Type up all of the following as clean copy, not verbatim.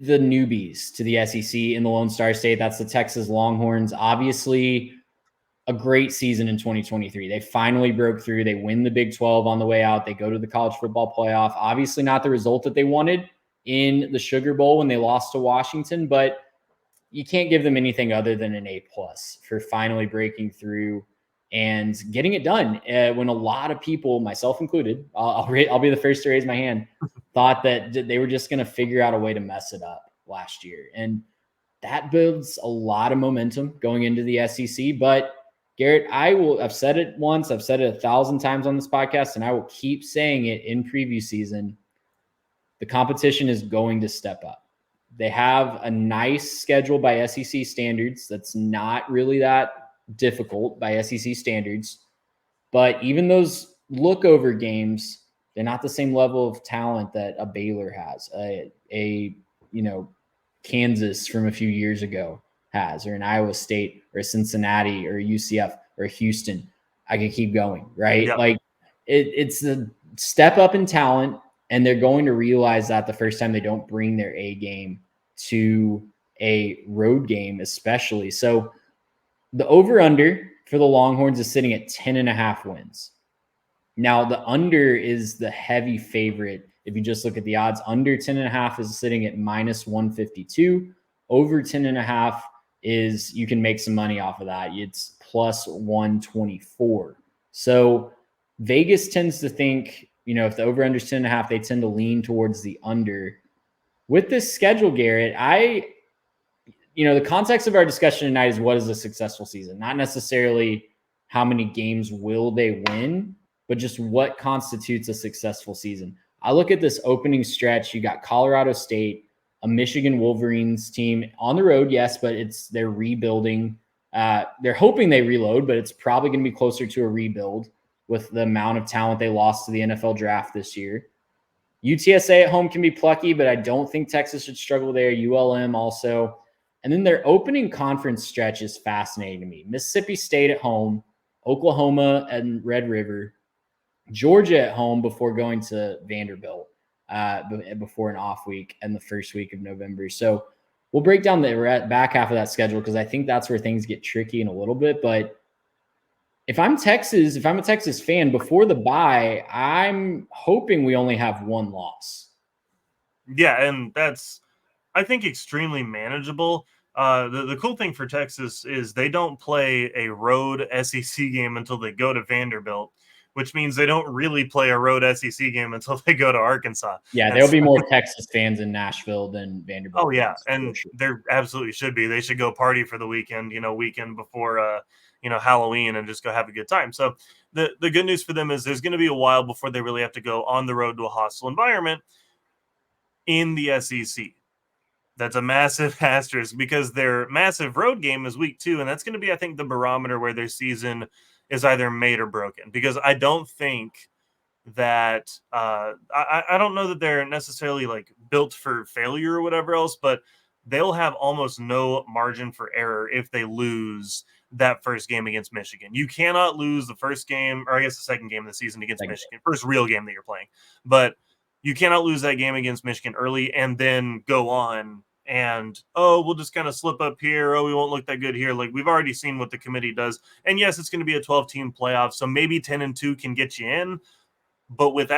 the newbies to the SEC in the Lone Star State. That's the Texas Longhorns. Obviously, a great season in 2023. They finally broke through. They win the Big 12 on the way out. They go to the college football playoff. Obviously, not the result that they wanted in the Sugar Bowl when they lost to Washington, but you can't give them anything other than an A+ for finally breaking through and getting it done. When a lot of people, myself included, I'll be the first to raise my hand, thought that they were just going to figure out a way to mess it up last year. And that builds a lot of momentum going into the SEC. But Garrett, I've said it once, I've said it 1,000 times on this podcast, and I will keep saying it in preview season. The competition is going to step up. They have a nice schedule by SEC standards that's not really that difficult by SEC standards. But even those lookover games, they're not the same level of talent that a Baylor has, Kansas from a few years ago has, or an Iowa State, or a Cincinnati, or a UCF, or a Houston. I could keep going, right? Yep. Like it's a step up in talent, and they're going to realize that the first time they don't bring their A game to a road game, especially. So the over-under for the Longhorns is sitting at 10.5 wins. Now, the under is the heavy favorite. If you just look at the odds, under 10.5 is sitting at -152. Over 10.5 is, you can make some money off of that. It's +124. So Vegas tends to think, if the over-under is 10.5, they tend to lean towards the under. With this schedule, Garrett, the context of our discussion tonight is what is a successful season, not necessarily how many games will they win, but just what constitutes a successful season. I look at this opening stretch. You got Colorado State, a Michigan Wolverines team on the road, yes, but they're rebuilding. They're hoping they reload, but it's probably going to be closer to a rebuild with the amount of talent they lost to the NFL draft this year. UTSA at home can be plucky, but I don't think Texas should struggle there. ULM also. And then their opening conference stretch is fascinating to me. Mississippi State at home, Oklahoma and Red River, Georgia at home before going to Vanderbilt before an off week and the first week of November. So we'll break down the back half of that schedule because I think that's where things get tricky in a little bit. But if I'm a Texas fan, before the bye, I'm hoping we only have one loss. Yeah, and that's, I think, extremely manageable. The cool thing for Texas is they don't play a road SEC game until they go to Vanderbilt, which means they don't really play a road SEC game until they go to Arkansas. Yeah, there'll be more Texas fans in Nashville than Vanderbilt. Oh, yeah, and there absolutely should be. They should go party for the weekend, weekend before Halloween, and just go have a good time. So the good news for them is there's going to be a while before they really have to go on the road to a hostile environment in the SEC. That's a massive asterisk because their massive road game is week 2, and that's going to be, I think, the barometer where their season is either made or broken. Because I don't think that I don't know that they're necessarily like built for failure or whatever else, but they'll have almost no margin for error if they lose that first game against Michigan. You cannot lose the first game, or I guess the second game of the season against Michigan, first real game that you're playing. But you cannot lose that game against Michigan early and then go on and, we'll just kind of slip up here. We won't look that good here. Like, we've already seen what the committee does. And yes, it's going to be a 12-team playoff, so maybe 10-2 can get you in. But with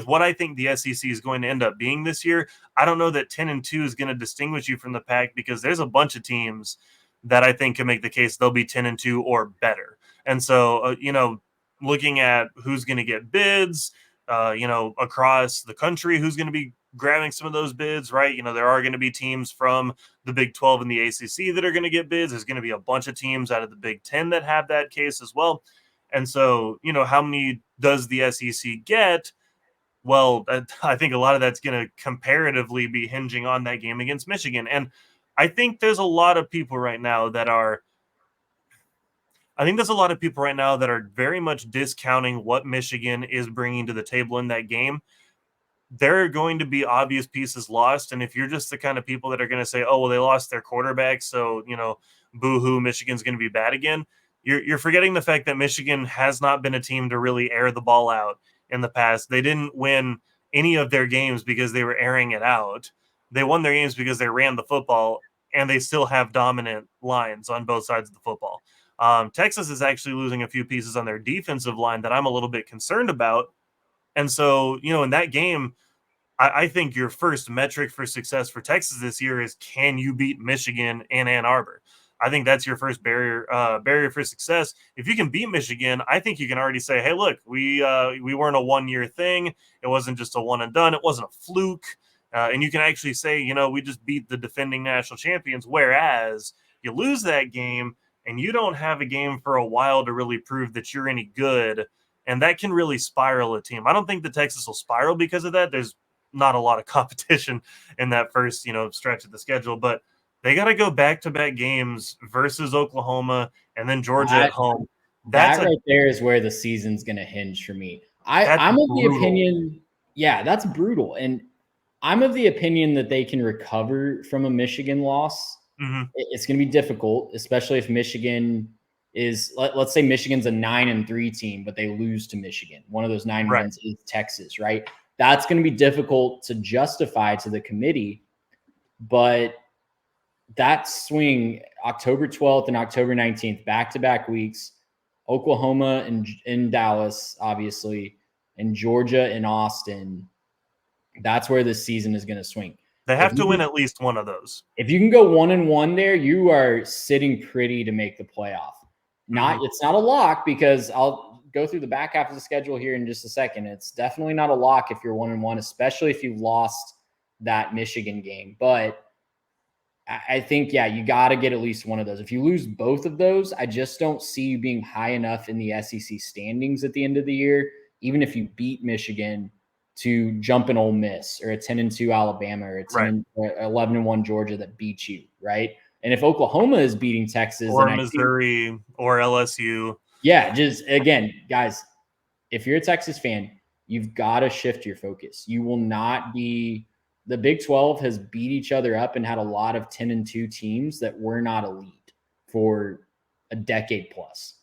what I think the SEC is going to end up being this year, I don't know that 10-2 is going to distinguish you from the pack, because there's a bunch of teams that I think can make the case they'll be 10-2 or better. And so, looking at who's going to get bids, across the country, who's going to be grabbing some of those bids, right? There are going to be teams from the Big 12 and the ACC that are going to get bids. There's going to be a bunch of teams out of the Big 10 that have that case as well. And so, how many does the SEC get? Well, I think a lot of that's going to comparatively be hinging on that game against Michigan. And I think there's a lot of people right now that are very much discounting what Michigan is bringing to the table in that game. There are going to be obvious pieces lost. And if you're just the kind of people that are going to say, oh, well, they lost their quarterback, so, boo-hoo, Michigan's going to be bad again, you're forgetting the fact that Michigan has not been a team to really air the ball out in the past. They didn't win any of their games because they were airing it out. they won their games because they ran the football, and they still have dominant lines on both sides of the football. Texas is actually losing a few pieces on their defensive line that I'm a little bit concerned about. And so, in that game, I think your first metric for success for Texas this year is, can you beat Michigan in Ann Arbor? I think that's your first barrier for success. If you can beat Michigan, I think you can already say, "Hey, look, we weren't a 1 year thing. It wasn't just a one and done. It wasn't a fluke." And you can actually say, we just beat the defending national champions. Whereas you lose that game and you don't have a game for a while to really prove that you're any good, and that can really spiral a team. I don't think the Texas will spiral because of that. There's not a lot of competition in that first, stretch of the schedule, but they got to go back-to-back games versus Oklahoma and then Georgia at home. That right there is where the season's going to hinge for me. I'm of the opinion, that's brutal. And I'm of the opinion that they can recover from a Michigan loss. Mm-hmm. It's going to be difficult, especially if Michigan is, let's say Michigan's a 9-3 team, but they lose to Michigan. One of those 9 wins is Texas, right? That's going to be difficult to justify to the committee, but that swing, October 12th and October 19th, back-to-back weeks, Oklahoma and in Dallas, obviously, and Georgia and Austin, that's where this season is going to swing. They have to win at least one of those. If you can go 1-1 there, you are sitting pretty to make the playoff. It's not a lock, because I'll go through the back half of the schedule here in just a second. It's definitely not a lock if you're 1-1, especially if you've lost that Michigan game. But I think, you got to get at least one of those. If you lose both of those, I just don't see you being high enough in the SEC standings at the end of the year, even if you beat Michigan, to jump an Ole Miss or a 10-2 Alabama or a 11-1 Georgia that beats you, right? And if Oklahoma is beating Texas or Missouri or LSU, just again, guys, if you're a Texas fan, you've got to shift your focus. You will not be. The Big 12 has beat each other up and had a lot of 10-2 teams that were not elite for a decade plus.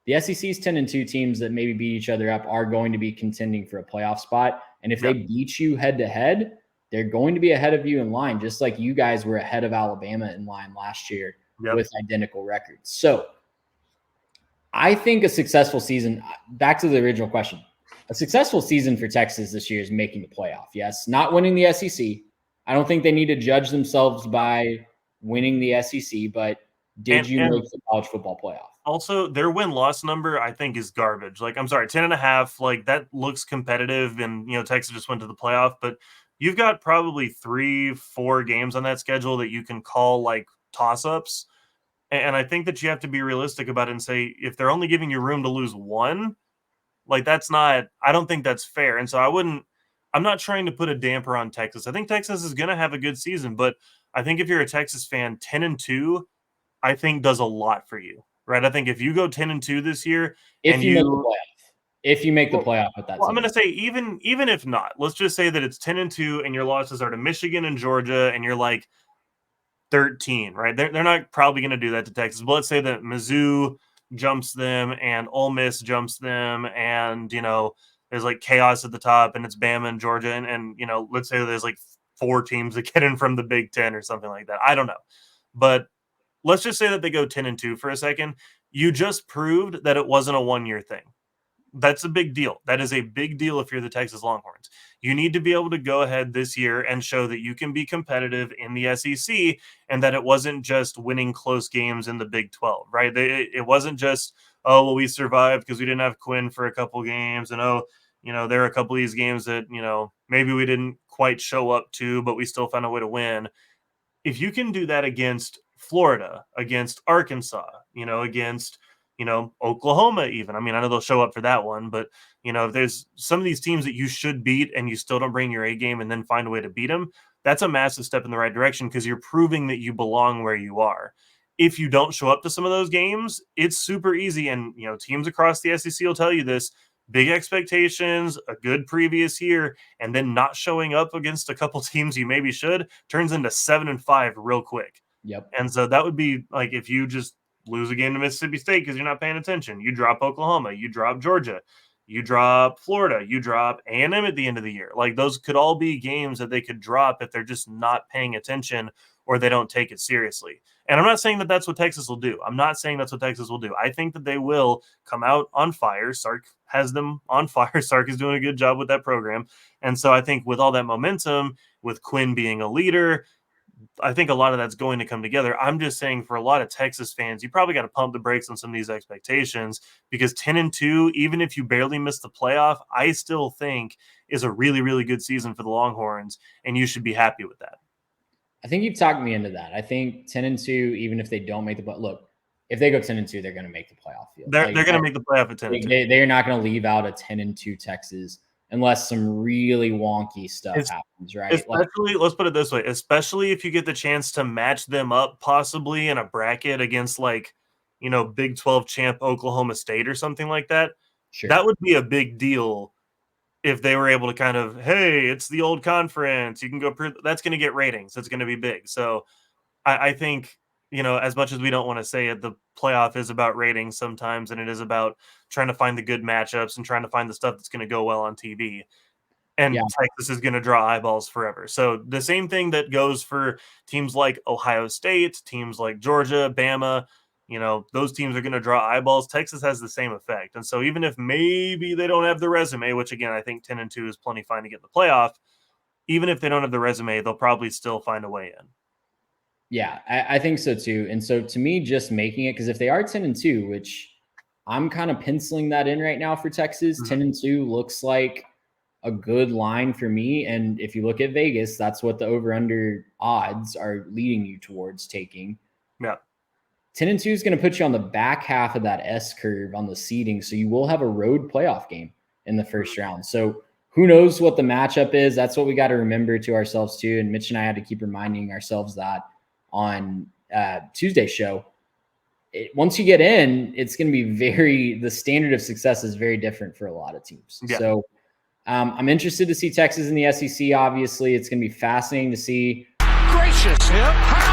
The SEC's 10-2 teams that maybe beat each other up are going to be contending for a playoff spot. And if they beat you head to head, they're going to be ahead of you in line, just like you guys were ahead of Alabama in line last year with identical records. So I think a successful season, back to the original question, a successful season for Texas this year is making the playoff. Yes, not winning the SEC. I don't think they need to judge themselves by winning the SEC, but did you make the college football playoff? Also, their win-loss number, I think, is garbage. 10.5, that looks competitive, and, Texas just went to the playoff, but you've got probably 3-4 games on that schedule that you can call, toss-ups, and I think that you have to be realistic about it and say, if they're only giving you room to lose one, that's not – I don't think that's fair, and so I'm not trying to put a damper on Texas. I think Texas is going to have a good season, but I think if you're a Texas fan, 10-2, I think does a lot for you. Right, I think if you go 10-2 this year, if you make the playoff with that, I'm going to say even if not, let's just say that it's 10-2 and your losses are to Michigan and Georgia, and you're 13, right? They're not probably going to do that to Texas. But let's say that Mizzou jumps them and Ole Miss jumps them, and there's chaos at the top, and it's Bama and Georgia, and let's say there's 4 teams that get in from the Big Ten or something like that. I don't know, but let's just say that they go 10-2 for a second. You just proved that it wasn't a 1-year thing. That's a big deal. That is a big deal if you're the Texas Longhorns. You need to be able to go ahead this year and show that you can be competitive in the SEC, and that it wasn't just winning close games in the Big 12, right? It wasn't just, we survived because we didn't have Quinn for a couple games, and there are a couple of these games that, maybe we didn't quite show up to, but we still found a way to win. If you can do that against Florida, against Arkansas, against, Oklahoma even. I mean, I know they'll show up for that one, but, if there's some of these teams that you should beat and you still don't bring your A game and then find a way to beat them, that's a massive step in the right direction, because you're proving that you belong where you are. If you don't show up to some of those games, it's super easy. And, teams across the SEC will tell you this. Big expectations, a good previous year, and then not showing up against a couple teams you maybe should turns into 7-5 real quick. Yep. And so that would be if you just lose a game to Mississippi State because you're not paying attention. You drop Oklahoma, you drop Georgia, You drop Florida, you drop A&M at the end of the year. Like those could all be games that they could drop if they're just not paying attention or they don't take it seriously. And I'm not saying that that's what Texas will do. I'm not saying that's what Texas will do. I think that they will come out on fire. Sark has them on fire. Sark is doing a good job with that program. And so I think with all that momentum, with Quinn being a leader, I think a lot of that's going to come together. I'm just saying for a lot of Texas fans, you probably got to pump the brakes on some of these expectations because 10-2, even if you barely miss the playoff, I still think is a really, really good season for the Longhorns, and you should be happy with that. I think you've talked me into that. I think 10-2, even if they don't make the look, if they go 10-2, they're going to make the playoff field. They're going to make the playoff at 10-2. They're not going to leave out a 10-2 Texas unless some really wonky stuff happens, right? Especially, let's put it this way, especially if you get the chance to match them up possibly in a bracket against Big 12 champ Oklahoma State or something like that. Sure. That would be a big deal if they were able to kind of, hey, it's the old conference. You can go that's going to get ratings. It's going to be big. So I think, as much as we don't want to say it, the playoff is about ratings sometimes, and it is about trying to find the good matchups and trying to find the stuff that's going to go well on TV. And Texas is going to draw eyeballs forever. So the same thing that goes for teams like Ohio State, teams like Georgia, Bama, those teams are going to draw eyeballs. Texas has the same effect. And so even if maybe they don't have the resume, which again, I think 10-2 is plenty fine to get in the playoff, even if they don't have the resume, they'll probably still find a way in. Yeah, I think so too. And so to me, just making it, because if they are 10-2, which I'm kind of penciling that in right now for Texas, 10-2 looks like a good line for me. And if you look at Vegas, that's what the over-under odds are leading you towards taking. Yeah. 10-2 is going to put you on the back half of that S curve on the seeding. So you will have a road playoff game in the first round. So who knows what the matchup is? That's what we got to remember to ourselves too. And Mitch and I had to keep reminding ourselves that on Tuesday's show. Once you get in, it's going to be the standard of success is very different for a lot of teams. Yeah. So I'm interested to see Texas in the SEC. Obviously, it's going to be fascinating to see. Gracious, yeah.